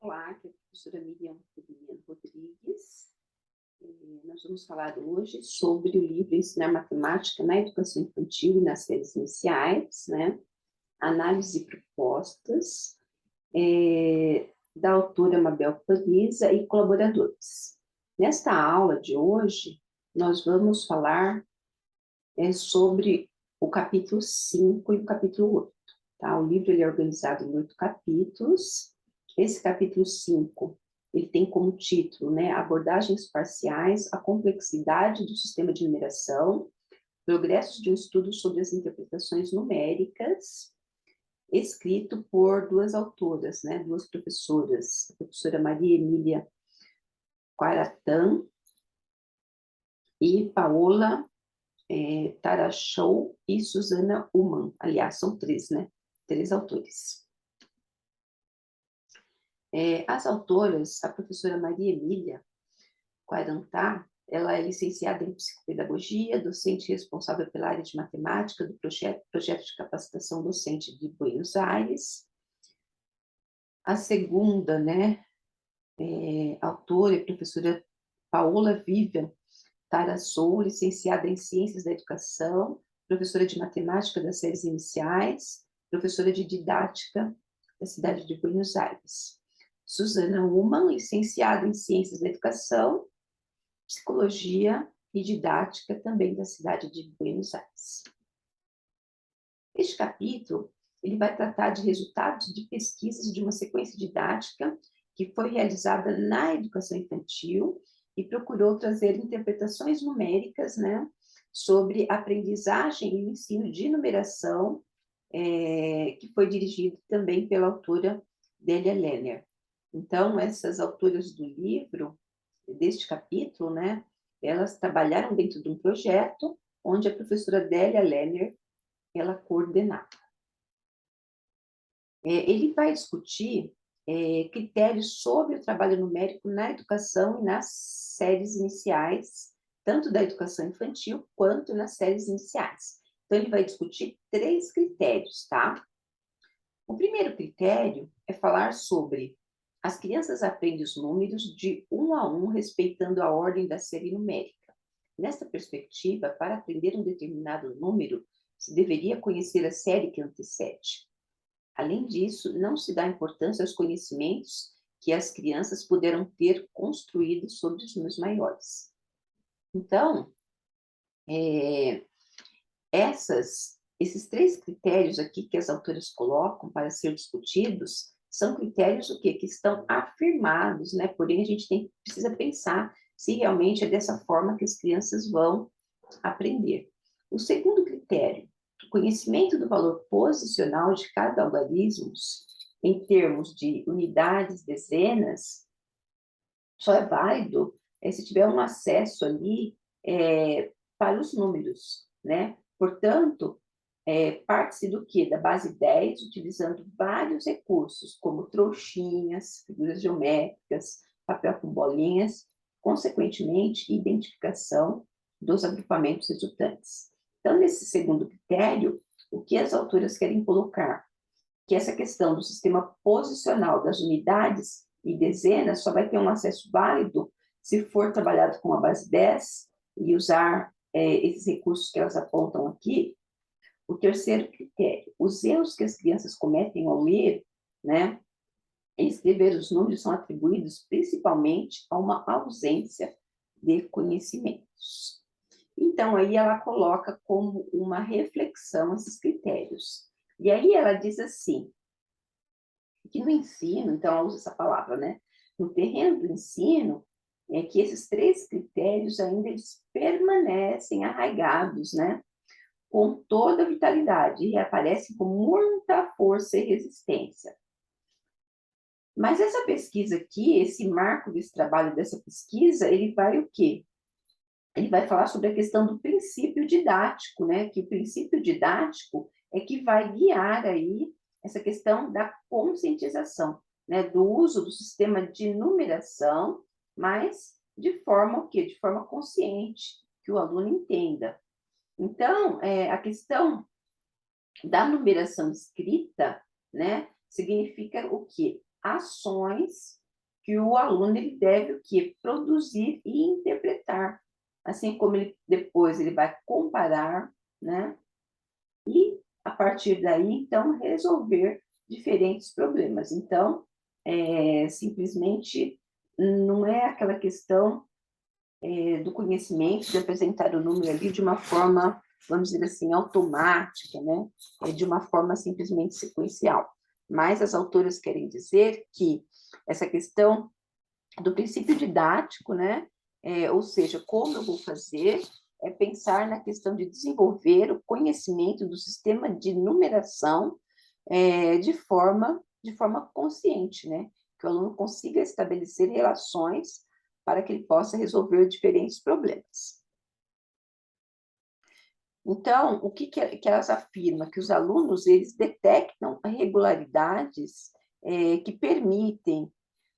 Olá, aqui é a professora Miriam Rodrigues. Nós vamos falar hoje sobre o livro Ensinar Matemática na Educação Infantil e nas Séries Iniciais, né? Análise e propostas, da autora Mabel Paniza e colaboradores. Nesta aula de hoje, nós vamos falar sobre o capítulo 5 e o capítulo 8. Tá? O livro ele é organizado em 8 capítulos. Esse capítulo 5, ele tem como título, né, Abordagens Parciais, a Complexidade do Sistema de Numeração, Progressos de um Estudo sobre as Interpretações Numéricas, escrito por duas autoras, né, duas professoras, a professora Maria Emília Quaratã e Paola Tarachou e Susana Uman. Aliás, são três, né? Três autores. As autoras, a professora Maria Emília Quarantá, ela é licenciada em psicopedagogia, docente responsável pela área de matemática do projeto de capacitação docente de Buenos Aires. A segunda, né, autora é a professora Paola Vivian Tarachou, licenciada em Ciências da Educação, professora de Matemática das séries iniciais, professora de Didática da cidade de Buenos Aires. Susana Uman, licenciada em Ciências da Educação, Psicologia e Didática também da cidade de Buenos Aires. Este capítulo ele vai tratar de resultados de pesquisas de uma sequência didática que foi realizada na educação infantil e procurou trazer interpretações numéricas, né, sobre aprendizagem e ensino de numeração, que foi dirigido também pela autora Délia Lerner. Então, essas autoras do livro, deste capítulo, né, elas trabalharam dentro de um projeto onde a professora Délia Lerner, ela coordenava. Ele vai discutir critérios sobre o trabalho numérico na educação e nas séries iniciais, tanto da educação infantil quanto nas séries iniciais. Então, ele vai discutir 3 critérios, tá? O primeiro critério é falar sobre as crianças aprendem os números de 1 a 1, respeitando a ordem da série numérica. Nesta perspectiva, para aprender um determinado número, se deveria conhecer a série que antecede. Além disso, não se dá importância aos conhecimentos que as crianças puderam ter construído sobre os números maiores. Então, esses 3 critérios aqui que as autoras colocam para ser discutidos são critérios o quê? Que estão afirmados, né? Porém, a gente precisa pensar se realmente é dessa forma que as crianças vão aprender. O segundo critério, o conhecimento do valor posicional de cada algarismo em termos de unidades, dezenas, só é válido se tiver um acesso ali para os números, né? Portanto, parte-se do quê? Da base 10, utilizando vários recursos, como trouxinhas, figuras geométricas, papel com bolinhas, consequentemente, identificação dos agrupamentos resultantes. Então, nesse segundo critério, o que as autoras querem colocar? Que essa questão do sistema posicional das unidades e dezenas só vai ter um acesso válido se for trabalhado com a base 10 e usar esses recursos que elas apontam aqui. O terceiro critério, os erros que as crianças cometem ao ler, né, em escrever os números são atribuídos principalmente a uma ausência de conhecimentos. Então, aí ela coloca como uma reflexão esses critérios. E aí ela diz assim, que no ensino, então ela usa essa palavra, né? No terreno do ensino, é que esses 3 critérios ainda eles permanecem arraigados, né? Com toda a vitalidade e reaparecem com muita força e resistência. Mas essa pesquisa aqui, esse marco desse trabalho, dessa pesquisa, ele vai o quê? Ele vai falar sobre a questão do princípio didático, né? Que o princípio didático é que vai guiar aí essa questão da conscientização, né? Do uso do sistema de numeração, mas de forma o quê? De forma consciente, que o aluno entenda. Então, a questão da numeração escrita, né? Significa o quê? ações que o aluno ele deve o quê? Produzir e interpretar. Assim como depois ele vai comparar, né? E, a partir daí, então, resolver diferentes problemas. Então, simplesmente não é aquela questão do conhecimento, de apresentar o número ali de uma forma, vamos dizer assim, automática, né? De uma forma simplesmente sequencial. Mas as autoras querem dizer que essa questão do princípio didático, né? Ou seja, como eu vou fazer, é pensar na questão de desenvolver o conhecimento do sistema de numeração de forma consciente, né? Que o aluno consiga estabelecer relações para que ele possa resolver diferentes problemas. Então, o que elas afirmam? Que os alunos, eles detectam irregularidades que permitem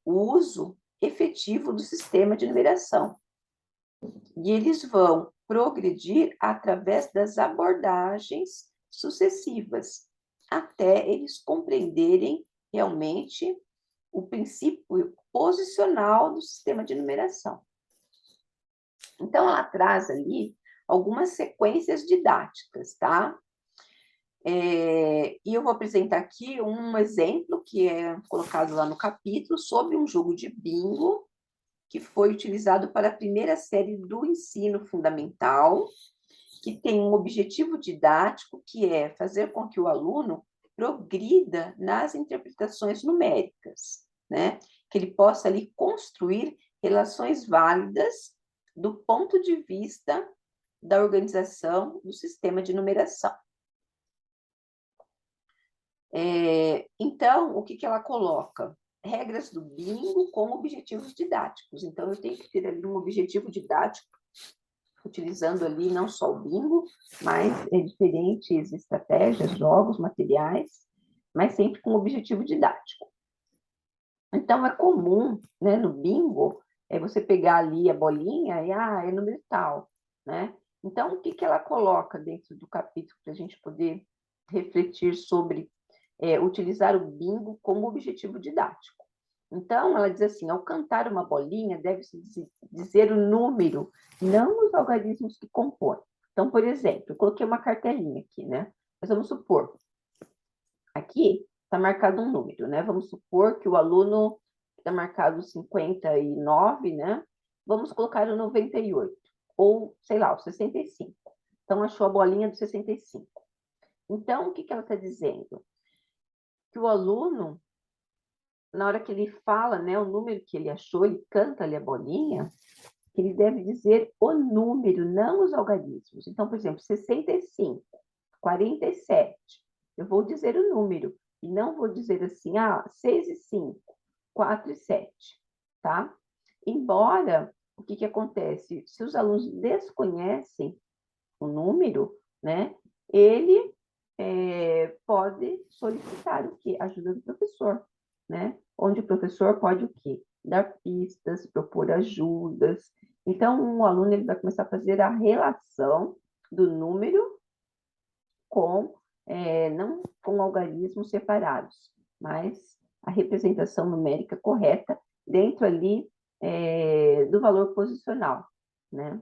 o uso efetivo do sistema de numeração. E eles vão progredir através das abordagens sucessivas, até eles compreenderem realmente o princípio posicional do sistema de numeração. Então, ela traz ali algumas sequências didáticas, tá? E eu vou apresentar aqui um exemplo que é colocado lá no capítulo sobre um jogo de bingo que foi utilizado para a primeira série do ensino fundamental, que tem um objetivo didático que é fazer com que o aluno progrida nas interpretações numéricas, né? Que ele possa ali construir relações válidas do ponto de vista da organização do sistema de numeração. Então, o que ela coloca? Regras do bingo com objetivos didáticos. Então, eu tenho que ter ali um objetivo didático, utilizando ali não só o bingo, mas diferentes estratégias, jogos, materiais, mas sempre com objetivo didático. Então, é comum, né, no bingo, você pegar ali a bolinha e, é número tal, né? Então, o que ela coloca dentro do capítulo para a gente poder refletir sobre utilizar o bingo como objetivo didático? Então, ela diz assim, ao cantar uma bolinha, deve-se dizer o número, não os algarismos que compõem. Então, por exemplo, eu coloquei uma cartelinha aqui, né? Mas vamos supor, aqui está marcado um número, né? Vamos supor que o aluno está marcado 59, né? Vamos colocar o 98, ou, sei lá, o 65. Então, achou a bolinha do 65. Então, o que ela está dizendo? Que o aluno, na hora que ele fala, né, o número que ele achou, ele canta ali a bolinha, que ele deve dizer o número, não os algarismos. Então, por exemplo, 65, 47. Eu vou dizer o número, e não vou dizer assim, 6 e 5, 4 e 7, tá? Embora, o que acontece? Se os alunos desconhecem o número, né, ele pode solicitar o quê? Ajuda do professor, né? Onde o professor pode o quê? Dar pistas, propor ajudas. Então, o aluno ele vai começar a fazer a relação do número com, não com algarismos separados, mas a representação numérica correta dentro ali do valor posicional, né?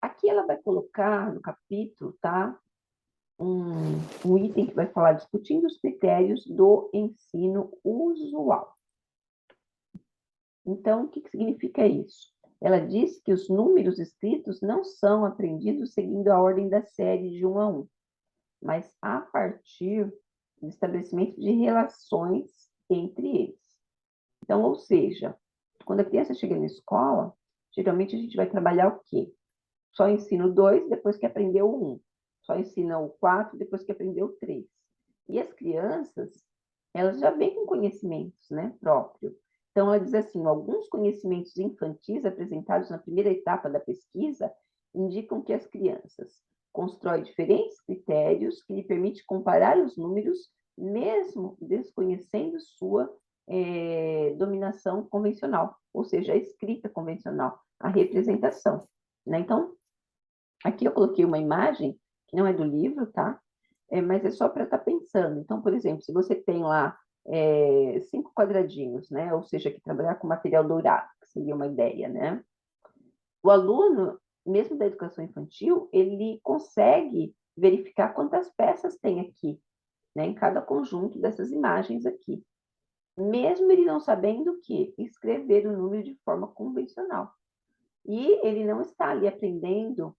Aqui ela vai colocar no capítulo, tá? Um item que vai falar discutindo os critérios do ensino usual. Então, o que significa isso? Ela diz que os números escritos não são aprendidos seguindo a ordem da série de 1 a 1, mas a partir do estabelecimento de relações entre eles. Então, ou seja, quando a criança chega na escola, geralmente a gente vai trabalhar o quê? Só ensina o 2 depois que aprendeu o 1. Só ensina o 4 depois que aprendeu o 3. E as crianças, elas já vêm com conhecimentos, né, próprio. Então, ela diz assim, alguns conhecimentos infantis apresentados na primeira etapa da pesquisa indicam que as crianças constroem diferentes critérios que lhe permitem comparar os números, mesmo desconhecendo sua dominação convencional, ou seja, a escrita convencional, a representação, né? Então, aqui eu coloquei uma imagem, que não é do livro, tá? mas é só para estar pensando. Então, por exemplo, se você tem lá 5 quadradinhos, né? Ou seja, que trabalhar com material dourado, que seria uma ideia, né? O aluno, mesmo da educação infantil, ele consegue verificar quantas peças tem aqui, né? Em cada conjunto dessas imagens aqui. Mesmo ele não sabendo que escrever o número de forma convencional. E ele não está ali aprendendo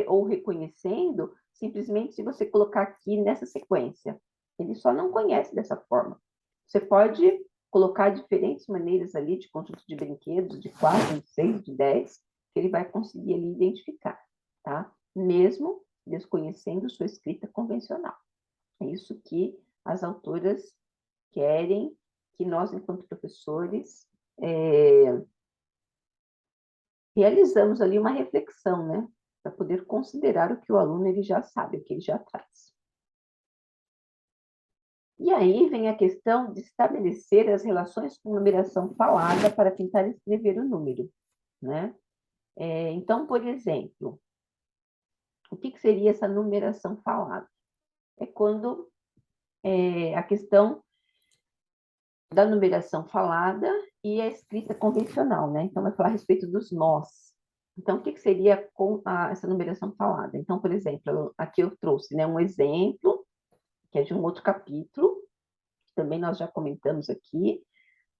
ou reconhecendo simplesmente se você colocar aqui nessa sequência. Ele só não conhece dessa forma. Você pode colocar diferentes maneiras ali de conjunto de brinquedos, de 4, de 6, de 10, que ele vai conseguir ali identificar, tá? Mesmo desconhecendo sua escrita convencional. É isso que as autoras querem que nós, enquanto professores, realizamos ali uma reflexão, né? Para poder considerar o que o aluno ele já sabe, o que ele já traz. E aí vem a questão de estabelecer as relações com numeração falada para tentar escrever o número, né? Então, por exemplo, o que seria essa numeração falada? É quando a questão da numeração falada e a escrita convencional, né? Então, vai falar a respeito dos nós. Então, o que seria com essa numeração falada? Então, por exemplo, aqui eu trouxe, né, um exemplo, que é de um outro capítulo, que também nós já comentamos aqui,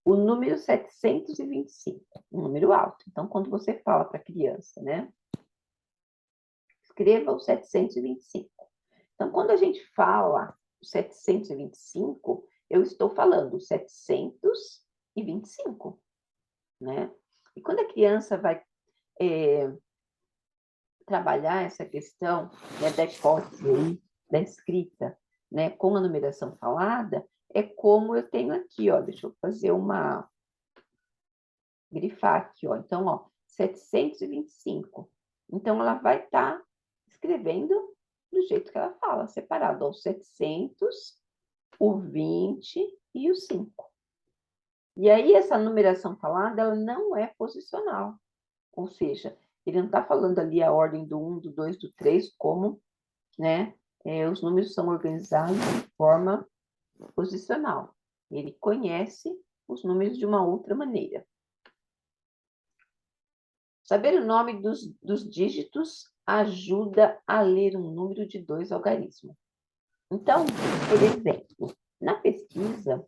o número 725, um número alto. Então, quando você fala para a criança, né, escreva o 725. Então, quando a gente fala o 725, eu estou falando 725, né? E quando a criança vai trabalhar essa questão, né, da hipótese, da escrita, né, com a numeração falada, é como eu tenho aqui, ó, deixa eu fazer uma grifar aqui, ó. Então, ó, 725. Então, ela vai estar escrevendo do jeito que ela fala, separado, ó, o 700, o 20 e o 5. E aí, essa numeração falada, ela não é posicional. Ou seja, ele não está falando ali a ordem do 1, do 2, do 3, como, né, os números são organizados de forma posicional. Ele conhece os números de uma outra maneira. Saber o nome dos dígitos ajuda a ler um número de 2 algarismos. Então, por exemplo, na pesquisa,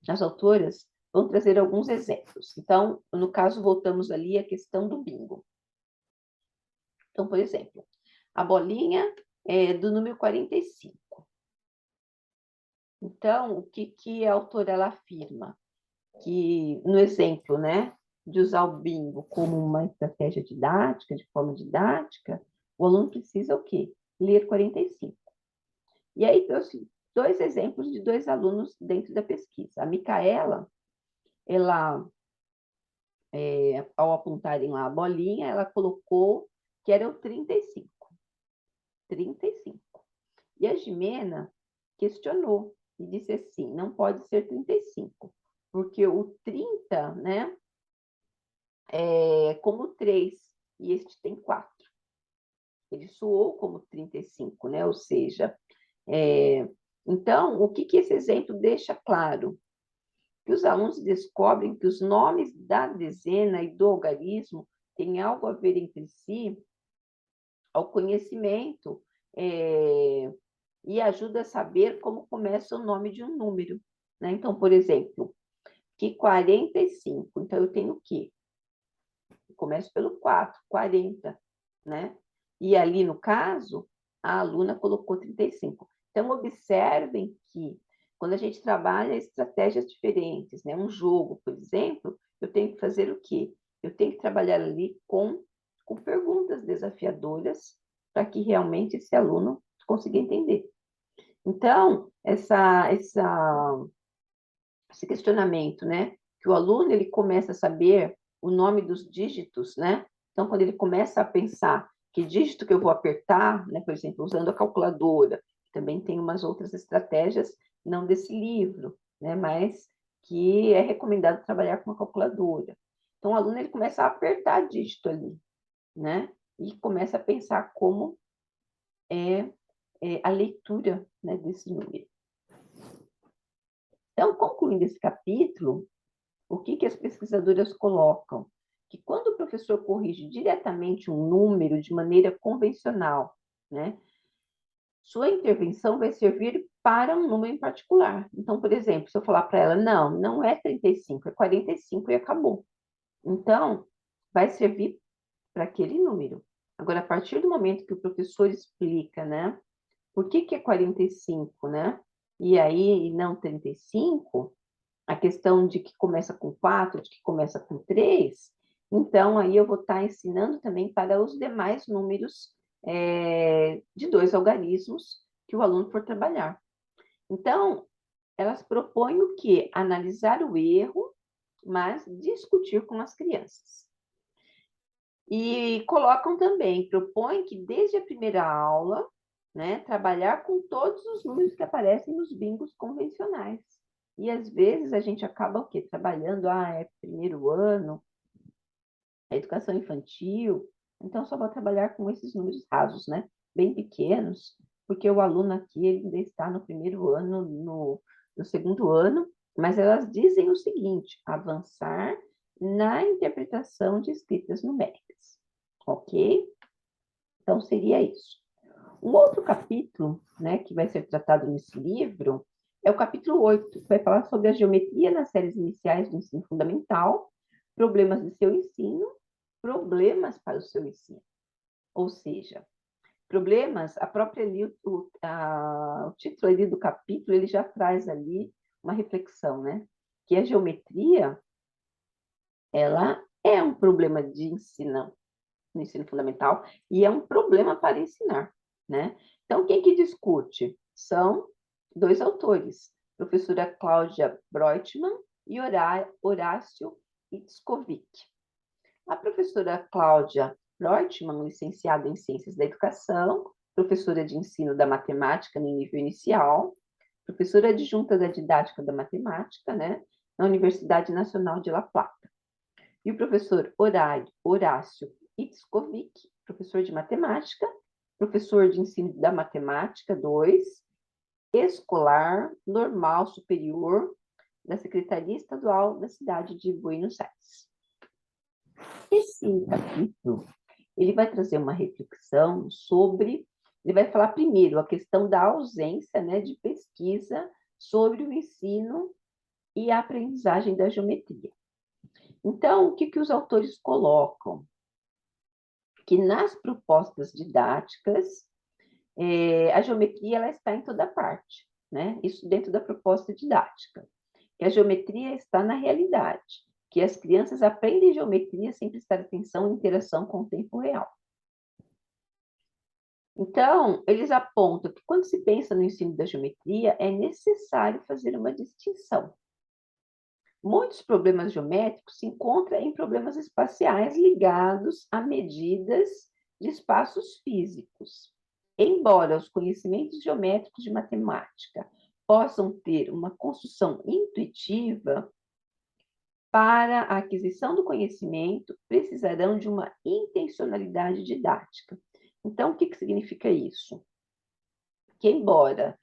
as autoras vão trazer alguns exemplos. Então, no caso, voltamos ali à questão do bingo. Então, por exemplo, a bolinha é do número 45. Então, o que a autora ela afirma? Que, no exemplo, né, de usar o bingo como uma estratégia didática, de forma didática, o aluno precisa o quê? Ler 45. E aí trouxe 2 exemplos de 2 alunos dentro da pesquisa. A Micaela, ela, ao apontarem lá a bolinha, ela colocou que era o 35. 35. E a Jimena questionou e disse assim, não pode ser 35, porque o 30, né, como 3, e este tem 4. Ele soou como 35, né? Ou seja, então, o que esse exemplo deixa claro? Que os alunos descobrem que os nomes da dezena e do algarismo têm algo a ver entre si ao conhecimento e ajuda a saber como começa o nome de um número, né? Então, por exemplo, que 45, então eu tenho o quê? Começo pelo 4, 40, né? E ali, no caso, a aluna colocou 35. Então, observem que, quando a gente trabalha estratégias diferentes, né? Um jogo, por exemplo, eu tenho que fazer o quê? Eu tenho que trabalhar ali com perguntas desafiadoras para que realmente esse aluno consiga entender. Então, esse questionamento, né? Que o aluno ele começa a saber o nome dos dígitos, né? Então, quando ele começa a pensar que dígito que eu vou apertar, né? Por exemplo, usando a calculadora, também tem umas outras estratégias, não desse livro, né? Mas que é recomendado trabalhar com a calculadora. Então, o aluno ele começa a apertar dígito ali, né? E começa a pensar como a leitura, né, desse número. Então, concluindo esse capítulo, o que as pesquisadoras colocam? Que quando o professor corrige diretamente um número de maneira convencional, né, sua intervenção vai servir para um número em particular. Então, por exemplo, se eu falar para ela, não é 35, é 45 e acabou. Então, vai servir para aquele número. Agora, a partir do momento que o professor explica, né, por que é 45, né, e aí não 35, a questão de que começa com 4, de que começa com 3, então aí eu vou estar ensinando também para os demais números de 2 algarismos que o aluno for trabalhar. Então, elas propõem o quê? Analisar o erro, mas discutir com as crianças. E colocam também, propõem que desde a primeira aula, né, trabalhar com todos os números que aparecem nos bingos convencionais. E às vezes a gente acaba o quê? Trabalhando, é primeiro ano, a educação infantil, então só vou trabalhar com esses números rasos, né? Bem pequenos, porque o aluno aqui ele ainda está no primeiro ano, no segundo ano, mas elas dizem o seguinte: avançar na interpretação de escritas numéricas, ok? Então seria isso. Um outro capítulo, né, que vai ser tratado nesse livro é o capítulo 8, que vai falar sobre a geometria nas séries iniciais do ensino fundamental, problemas de seu ensino, problemas para o seu ensino. Ou seja, problemas, a própria o título ali do capítulo, ele já traz ali uma reflexão, né? Que a geometria, ela é um problema de ensino, no ensino fundamental, e é um problema para ensinar, né? Então, quem que discute? São 2 autores, professora Cláudia Breutmann e Horácio Itzkovic. A professora Cláudia Breutmann, licenciada em Ciências da Educação, professora de ensino da matemática no nível inicial, professora adjunta da didática da matemática, né, na Universidade Nacional de La Plata. E o professor Horácio Itzkovic, professor de matemática, professor de ensino da matemática 2, escolar, normal, superior, da Secretaria Estadual da cidade de Buenos Aires. Esse capítulo, ele vai trazer uma reflexão sobre, ele vai falar primeiro a questão da ausência, né, de pesquisa sobre o ensino e a aprendizagem da geometria. Então, o que os autores colocam? Que nas propostas didáticas, a geometria ela está em toda parte, né? Isso dentro da proposta didática. Que a geometria está na realidade, que as crianças aprendem geometria sem prestar atenção em interação com o tempo real. Então, eles apontam que quando se pensa no ensino da geometria, é necessário fazer uma distinção. Muitos problemas geométricos se encontram em problemas espaciais ligados a medidas de espaços físicos. Embora os conhecimentos geométricos de matemática possam ter uma construção intuitiva, para a aquisição do conhecimento precisarão de uma intencionalidade didática. Então, o que significa isso? Que embora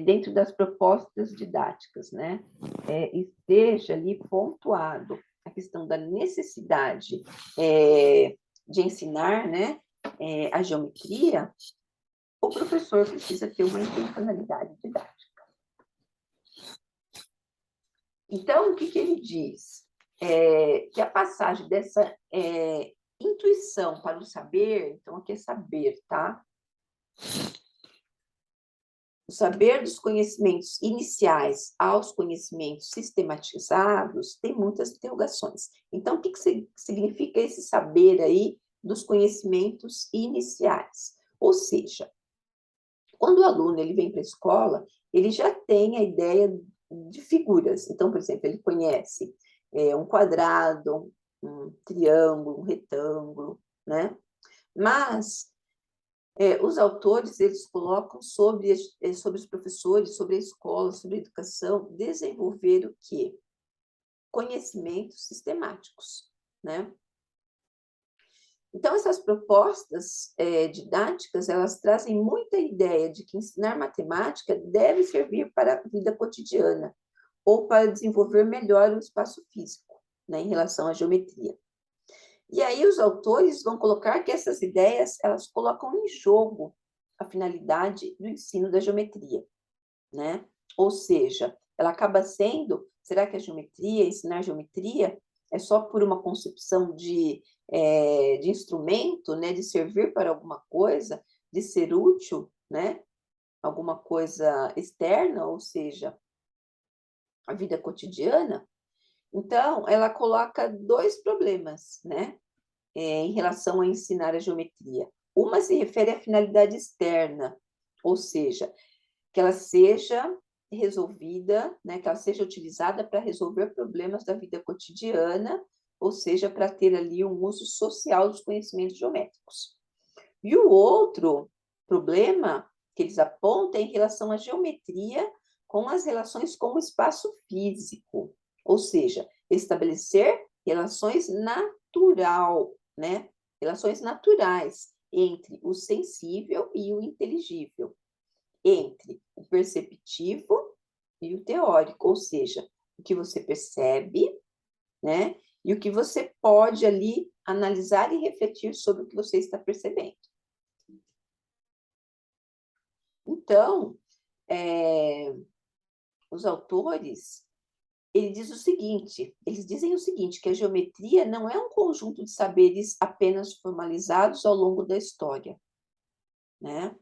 dentro das propostas didáticas, né, esteja ali pontuado a questão da necessidade de ensinar, né, a geometria, o professor precisa ter uma intencionalidade didática. Então, o que ele diz? Que a passagem dessa intuição para o saber, então aqui é saber, tá? O saber dos conhecimentos iniciais aos conhecimentos sistematizados tem muitas interrogações. Então, o que significa esse saber aí dos conhecimentos iniciais? Ou seja, quando o aluno ele vem para a escola, ele já tem a ideia de figuras. Então, por exemplo, ele conhece um quadrado, um triângulo, um retângulo, né? Mas os autores, eles colocam sobre os professores, sobre a escola, sobre a educação, desenvolver o quê? Conhecimentos sistemáticos, né? Então, essas propostas didáticas, elas trazem muita ideia de que ensinar matemática deve servir para a vida cotidiana, ou para desenvolver melhor o espaço físico, né, em relação à geometria. E aí os autores vão colocar que essas ideias, elas colocam em jogo a finalidade do ensino da geometria, né? Ou seja, ela acaba sendo, será que a geometria, ensinar geometria, é só por uma concepção de instrumento, né, de servir para alguma coisa, de ser útil, né, alguma coisa externa, ou seja, a vida cotidiana? Então, ela coloca dois problemas, né, em relação a ensinar a geometria. Uma se refere à finalidade externa, ou seja, que ela seja resolvida, né, que ela seja utilizada para resolver problemas da vida cotidiana, ou seja, para ter ali um uso social dos conhecimentos geométricos. E o outro problema que eles apontam é em relação à geometria com as relações com o espaço físico, ou seja, estabelecer relações né? Relações naturais entre o sensível e o inteligível, entre o perceptivo e o teórico, ou seja, o que você percebe, né? E o que você pode ali analisar e refletir sobre o que você está percebendo. Então, os autores, eles dizem o seguinte, que a geometria não é um conjunto de saberes apenas formalizados ao longo da história, né?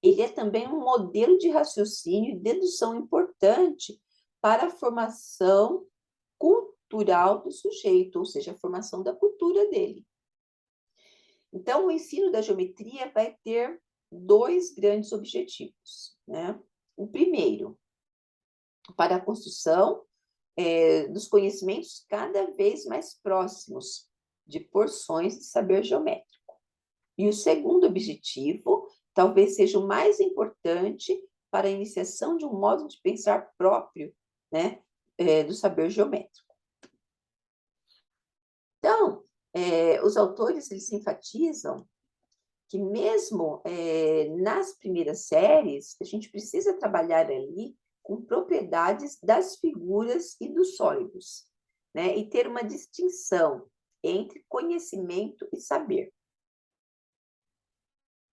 Ele é também um modelo de raciocínio e dedução importante para a formação cultural do sujeito, ou seja, a formação da cultura dele. Então, o ensino da geometria vai ter dois grandes objetivos, né? O primeiro, para a construção dos conhecimentos cada vez mais próximos de porções de saber geométrico. E o segundo objetivo, talvez seja o mais importante para a iniciação de um modo de pensar próprio, né, do saber geométrico. Então, os autores, eles enfatizam que mesmo nas primeiras séries, a gente precisa trabalhar ali com propriedades das figuras e dos sólidos, né? E ter uma distinção entre conhecimento e saber.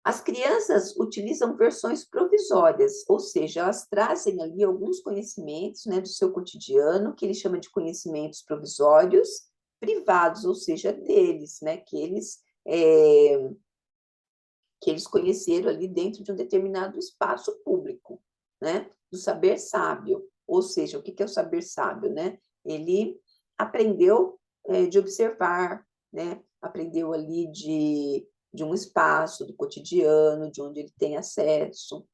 As crianças utilizam versões provisórias, ou seja, elas trazem ali alguns conhecimentos, né, do seu cotidiano, que ele chama de conhecimentos provisórios, privados, ou seja, deles, né, que eles conheceram ali dentro de um determinado espaço público, né, do saber sábio. Ou seja, o que é o saber sábio, né? Ele aprendeu de observar, né? Aprendeu ali de um espaço do cotidiano, de onde ele tem acesso.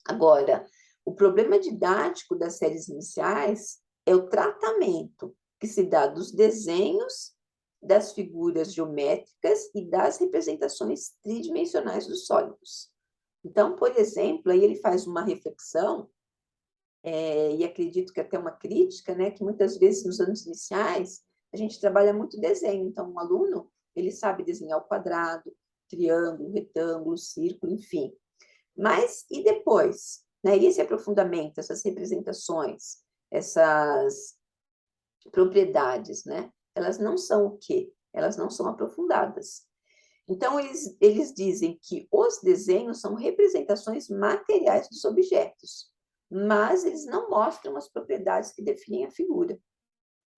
Agora, o problema didático das séries iniciais é o tratamento que se dá dos desenhos, das figuras geométricas e das representações tridimensionais dos sólidos. Então, por exemplo, aí ele faz uma reflexão, e acredito que até uma crítica, né, que muitas vezes nos anos iniciais a gente trabalha muito desenho. Então, um aluno, ele sabe desenhar o quadrado, triângulo, retângulo, círculo, enfim. Mas e depois? Né? E esse aprofundamento, essas representações, essas propriedades, né? Elas não são o quê? Elas não são aprofundadas. Então, eles dizem que os desenhos são representações materiais dos objetos, mas eles não mostram as propriedades que definem a figura.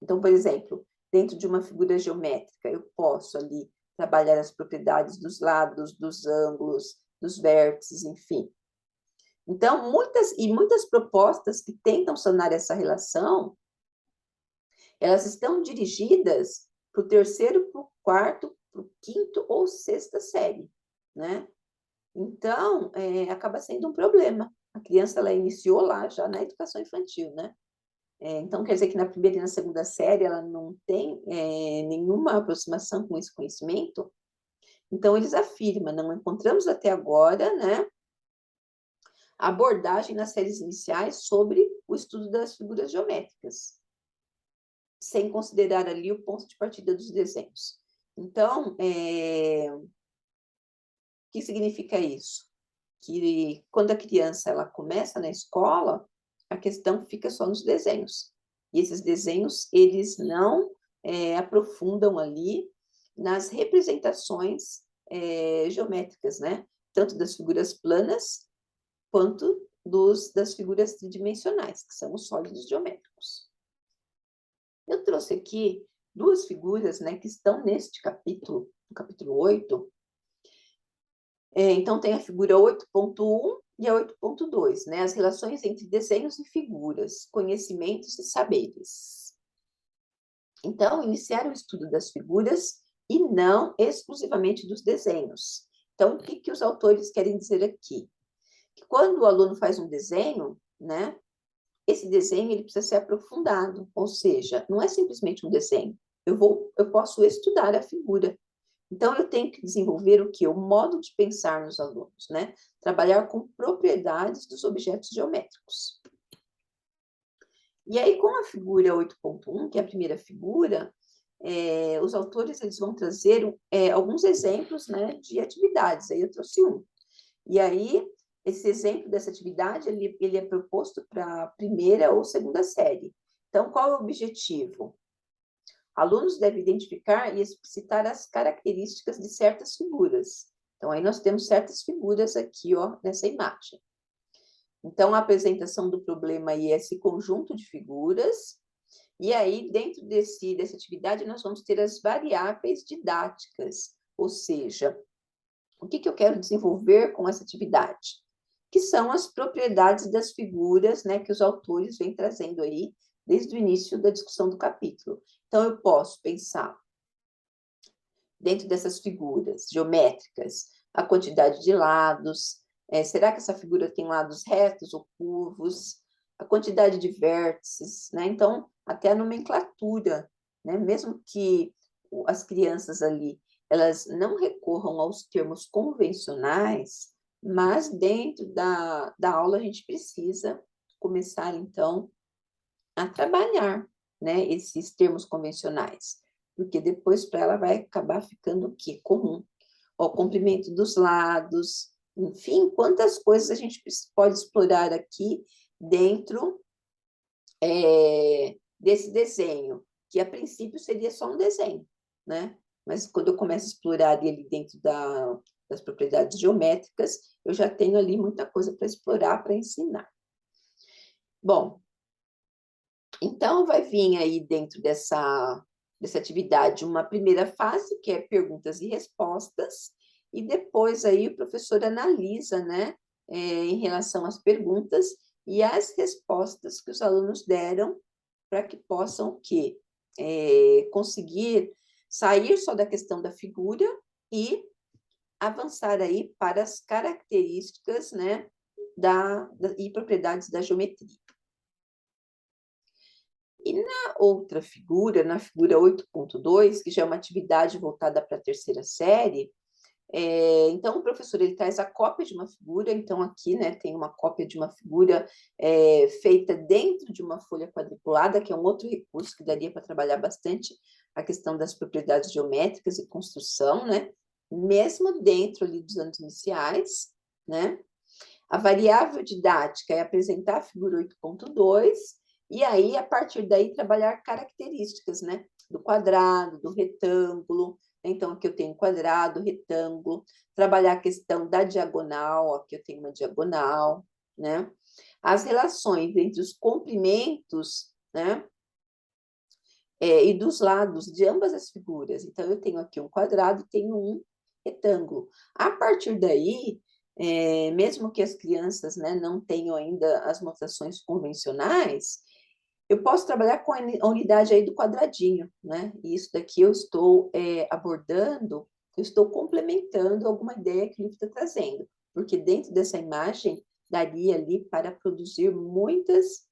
Então, por exemplo, dentro de uma figura geométrica, eu posso ali trabalhar as propriedades dos lados, dos ângulos, dos vértices, enfim. Então, muitas propostas que tentam sanar essa relação, elas estão dirigidas para o terceiro, para o quarto, para o quinto ou sexta série, né? Então, acaba sendo um problema. A criança, ela iniciou lá já na educação infantil, né? Então, quer dizer que na primeira e na segunda série ela não tem nenhuma aproximação com esse conhecimento. Então, eles afirmam, não encontramos até agora, né, abordagem nas séries iniciais sobre o estudo das figuras geométricas, sem considerar ali o ponto de partida dos desenhos. Então, o que significa isso? Que quando a criança ela começa na escola, a questão fica só nos desenhos. E esses desenhos, eles não aprofundam ali nas representações geométricas, né? Tanto das figuras planas, quanto das figuras tridimensionais, que são os sólidos geométricos. Eu trouxe aqui duas figuras, né, que estão neste capítulo, no capítulo 8. Então, tem a figura 8.1 e a 8.2, né? As relações entre desenhos e figuras, conhecimentos e saberes. Então, iniciar o estudo das figuras e não exclusivamente dos desenhos. Então, o que os autores querem dizer aqui? Que quando o aluno faz um desenho, né? Esse desenho ele precisa ser aprofundado, ou seja, não é simplesmente um desenho. Eu posso estudar a figura. Então, eu tenho que desenvolver o quê? O modo de pensar nos alunos, né? Trabalhar com propriedades dos objetos geométricos. E aí, com a figura 8.1, que é a primeira figura, os autores eles vão trazer alguns exemplos, né, de atividades. Aí eu trouxe um. E aí, esse exemplo dessa atividade, ele é proposto para a primeira ou segunda série. Então, qual é o objetivo? Alunos devem identificar e explicitar as características de certas figuras. Então, aí nós temos certas figuras aqui, ó, nessa imagem. Então, a apresentação do problema aí é esse conjunto de figuras, e aí, dentro dessa atividade, nós vamos ter as variáveis didáticas, ou seja, o que eu quero desenvolver com essa atividade? Que são as propriedades das figuras, né, que os autores vêm trazendo aí desde o início da discussão do capítulo. Então, eu posso pensar, dentro dessas figuras geométricas, a quantidade de lados, será que essa figura tem lados retos ou curvos, a quantidade de vértices, né? Então, até a nomenclatura, né? Mesmo que as crianças ali, elas não recorram aos termos convencionais, mas dentro da aula a gente precisa começar, então, a trabalhar, né, esses termos convencionais, porque depois para ela vai acabar ficando o quê? Comum. O comprimento dos lados, enfim, quantas coisas a gente pode explorar aqui dentro desse desenho, que a princípio seria só um desenho, né? Mas quando eu começo a explorar ele dentro das propriedades geométricas, eu já tenho ali muita coisa para explorar, para ensinar. Bom, então, vai vir aí dentro dessa atividade uma primeira fase, que é perguntas e respostas, e depois aí o professor analisa, né, em relação às perguntas e às respostas que os alunos deram, para que possam o quê? Conseguir sair só da questão da figura e avançar aí para as características, né, e propriedades da geometria. E na outra figura, na figura 8.2, que já é uma atividade voltada para a terceira série, então o professor ele traz a cópia de uma figura, então aqui, né, tem uma cópia de uma figura feita dentro de uma folha quadriculada, que é um outro recurso que daria para trabalhar bastante a questão das propriedades geométricas e construção, né, mesmo dentro ali dos anos iniciais, né. A variável didática é apresentar a figura 8.2, e aí, a partir daí, trabalhar características, né? Do quadrado, do retângulo. Então, aqui eu tenho quadrado, retângulo. Trabalhar a questão da diagonal, aqui eu tenho uma diagonal, né? As relações entre os comprimentos, né? E dos lados de ambas as figuras. Então, eu tenho aqui um quadrado e tenho um retângulo. A partir daí, mesmo que as crianças, né, não tenham ainda as notações convencionais, eu posso trabalhar com a unidade aí do quadradinho, né? E isso daqui eu estou abordando, eu estou complementando alguma ideia que o livro está trazendo, porque dentro dessa imagem daria ali para produzir muitas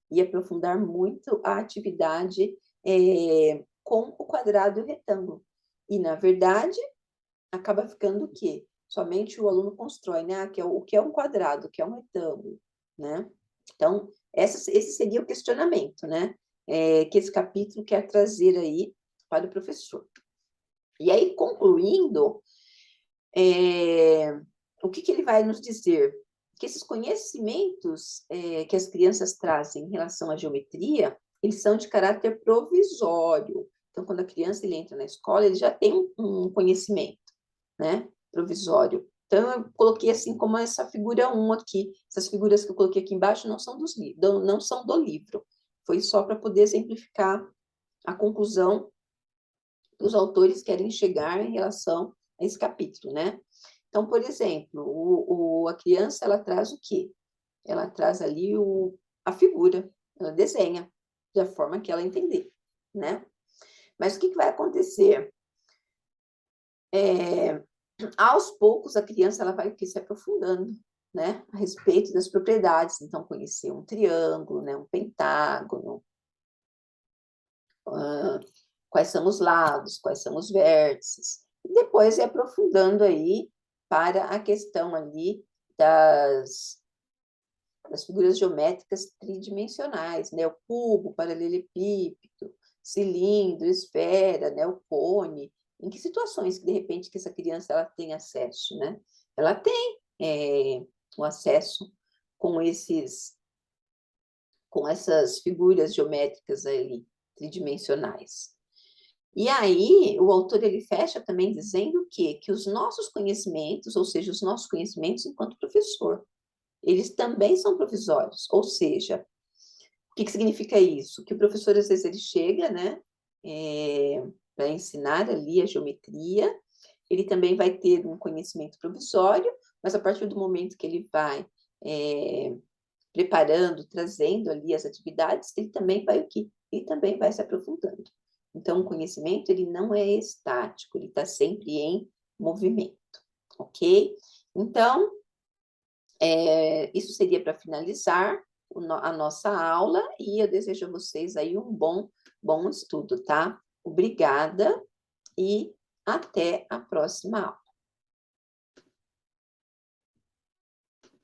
e aprofundar muito a atividade com o quadrado e o retângulo. E, na verdade, acaba ficando o quê? Somente o aluno constrói, né? O que é um quadrado, o que é um retângulo, né? Então, esse seria o questionamento, né? Que esse capítulo quer trazer aí para o professor. E aí, concluindo, o que ele vai nos dizer? Que esses conhecimentos que as crianças trazem em relação à geometria, eles são de caráter provisório. Então, quando a criança ele entra na escola, ele já tem um conhecimento, né, provisório. Então, eu coloquei assim como essa figura 1 aqui. Essas figuras que eu coloquei aqui embaixo não são não são do livro. Foi só para poder exemplificar a conclusão que os autores querem chegar em relação a esse capítulo, né? Então, por exemplo, a criança, ela traz o quê? Ela traz ali a figura, ela desenha da forma que ela entender, né? Mas o que vai acontecer? Aos poucos, a criança ela vai se aprofundando, né? A respeito das propriedades. Então, conhecer um triângulo, né? Um pentágono, quais são os lados, quais são os vértices. E depois é aprofundando aí para a questão ali das figuras geométricas tridimensionais, né? O cubo, paralelepípedo, cilindro, esfera, né? O cone. Em que situações que, de repente, que essa criança ela tem acesso, né? Ela tem o acesso com com essas figuras geométricas ali, tridimensionais. E aí, o autor ele fecha também dizendo o quê? Que os nossos conhecimentos, ou seja, os nossos conhecimentos enquanto professor, eles também são provisórios, ou seja, o que significa isso? Que o professor, às vezes, ele chega, né, para ensinar ali a geometria, ele também vai ter um conhecimento provisório, mas a partir do momento que ele vai preparando, trazendo ali as atividades, ele também vai o quê? Ele também vai se aprofundando. Então, o conhecimento, ele não é estático, ele está sempre em movimento, ok? Então, isso seria para finalizar a nossa aula e eu desejo a vocês aí um bom estudo, tá? Obrigada e até a próxima aula.